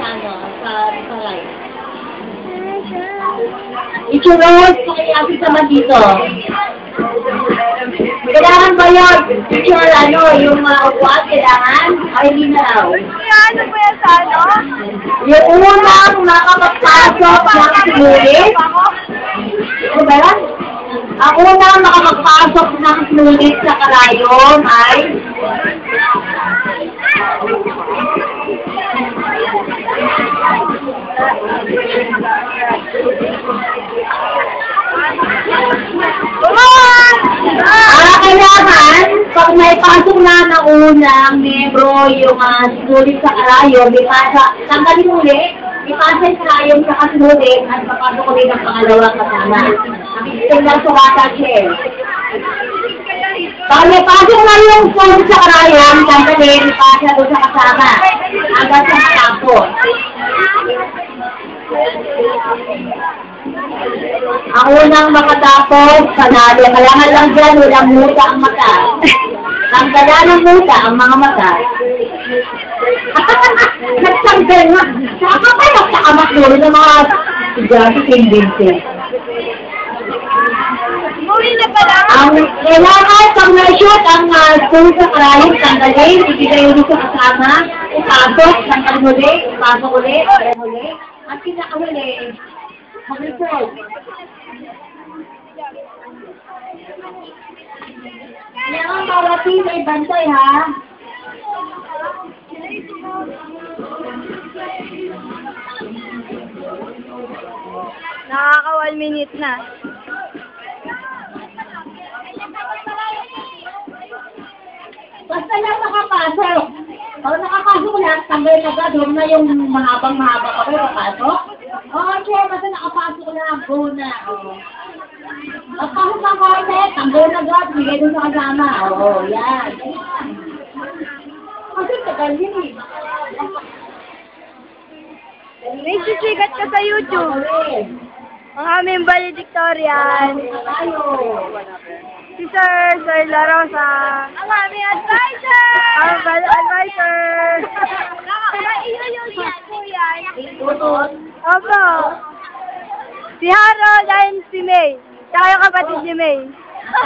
ano, sa live. Ichurot, pakiapit naman dito. Kailangan ba yun? Picture, ano, yung upuan, kailangan? O hindi na raw? Ano ba yan sa ano? Yung unang makapagpasok ng sinulit. Ano ba yan? Ang unang makapagpasok ng sinulit sa karayon ay... Kailangan, pag may pasok na ng unang membro yung sinulit sa karayon, may pasa, tanggalin ulit, may pasa yung karayon sa kasinulit at papasok ulit ang pangalawang kasama. Tingnan sa kata, Chel. Pag may pasok na yung phone sa karayon, tanggalin, may pasa doon sa kasama. Hanggang sa matapos. Ang unang makatapos, panalo. Kailangan lang dyan, walang muta ang mata. Tanggalan ng muta ang mga mata. Nagtanggal nga. Saka pa nagtakamat doon ng mga sigati tendency. Ang kailangan, pag na-shoot ang school sa karayon, tanggalin, ibigay ulit sa kasama, ipasok, tanggalin ulit, ipasok ulit, tanggalin ulit. At kinakawali, mag-report. Kailangan bawat team ay bantay, ha? Nakaka 1 minute na. Basta lang nakapasok. Pag nakapasok lang, tanggalin agad. Huwag na yung mahabang-mahaba pa kayo papasok. Okay, basta nakapasok lang. Go na. Pagpasok ng korte, tanggalin agad. Bigay doon sa kasama. Oo, yan. Kasi tagal yun eh. May sisikat ka sa YouTube. Ang aming valedictorian. Si Sir La Rosa. Ang aming advisor! Ang advisor! Iyo yan, kuya. Opo. Si Harold and si May. Tsaka yung kapatid ni May.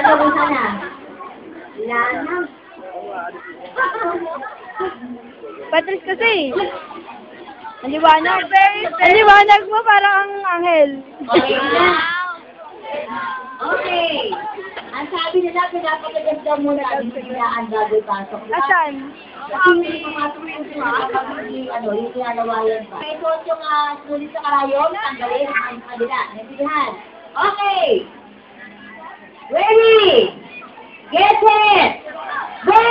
Ano ba sana? Lana. Patrice kasi. Ang liwanag. Ang liwanag mo parang ang anghel. Okay na. Okay. Ang sabi nila, pinapagaganda muna ang sinaan bago pasok. Asan? Kasi hindi pumasok yung sinaan kapag yung kinalawayan pa. May suot yung sulit sa karayon, tanggalin ang kanila. Naintindihan? Okay. Ready? Get it! Go!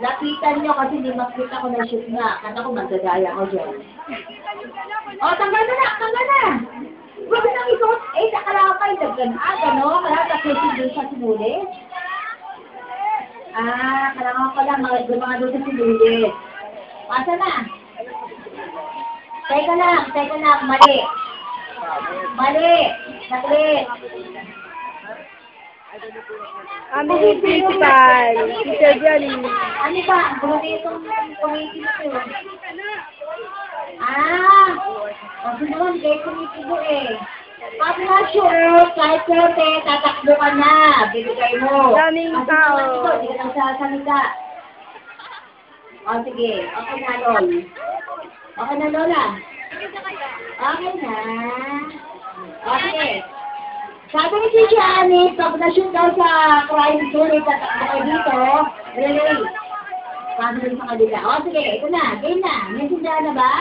Lapitan nyo kasi hindi makita ko na shoot nga. Kata ko magdadaya ko dyan. O, tanggal na na! Tanggal na! Huwag nang isuot. Eh, nakalapay. Nagganag, ano? Marata kasi doon sa sinulit. Kailangan ko lang. Mga doon sa sinulit. Pasa na. Teka lang. Mali. Saglit. Aming principal, Teacher Johnny. Ano ba? Bumili itong committee na ito. Kasi naman, kayo committee ko eh. Pag na-sure, kahit serte, tatakbo ka na. Bibigay mo. Daming tao. Hindi ka lang sasalita. O, sige. Okay na, Lol. Okay na, Lola. Okay na. Okay. Sabi ni Teacher Annie, pag na-shoot daw sa crime unit at ako dito, relay. Paano rin sa kanila? O, sige, ito na, game na. May sindahan na ba?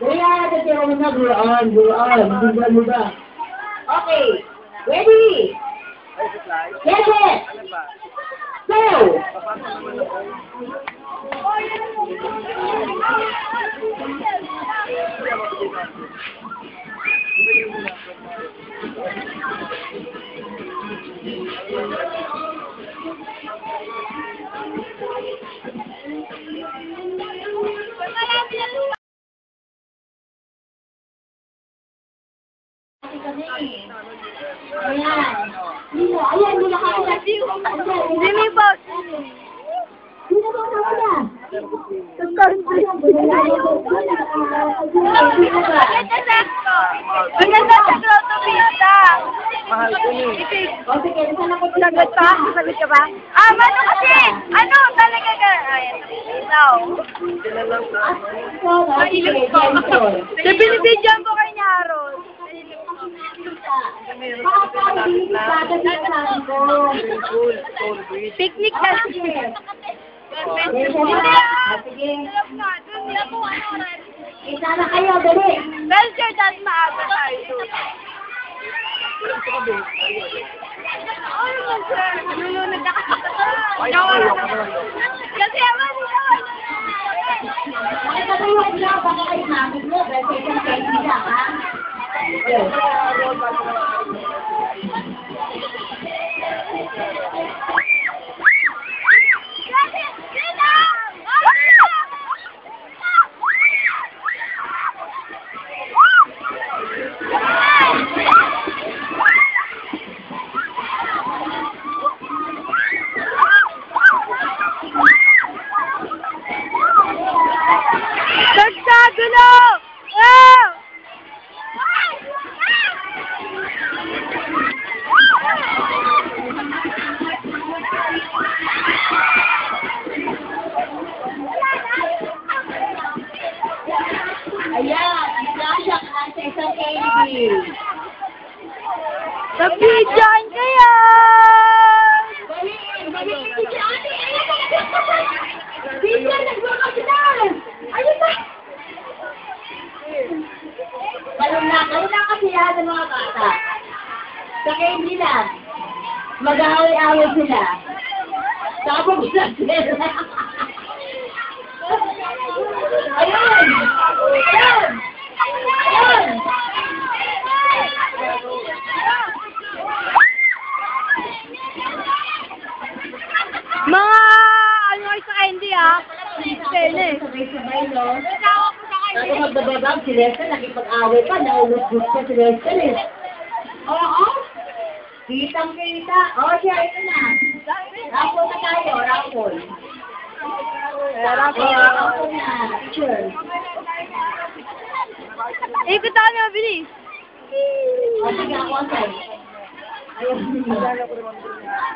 Kaya, tatiro mo na, bulaan. Sindahan mo ba? Okay, ready? Get it! Go! Ayan. Ayan, hindi na kaya. Swimming pool. Sino mo na wala? Maganda sa Grotto Vista. Mahal ko yun. O sige, saan ako Sagot pa? Sagot ka ba? Ano kasi? Ano talaga ka? Ay, ikaw. Sila lang sa Sa binibidyan ko kay Harold. Picnic kasi. Sige. Isa na kayo, dali. Well, sure, dahil maaga tayo. Ay, sir. Nalunod na kasi. Kasi awan nila. Makikatulog na, baka kayo namin mo. Kasi isang candy lang, ha? Nagkagulo! Ah! Ayan, isasyak na sa isang candy. Nabidyan kaya! Balik si Ate! Bigyan, nagbuka sila! Ayun na! Kalula kasi yan ng mga bata. Sa candy lang. Mag-away-away sila. Tapos sila sila. Ayun! Ayun! Ayun! Mga ano ay sa candy Pene. Sabay-sabay, no? Bago magbababag, si Lester, nakipag-away pa, naulog-gud pa si Lester, eh. Oo. Kitang-kita. O, siya, ito na. Rapol na tayo, rapol. Rapol na. Picture. Ikot tayo na, bilis. O, sige, ako ang side. Ayun.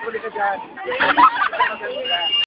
Huli ka dyan.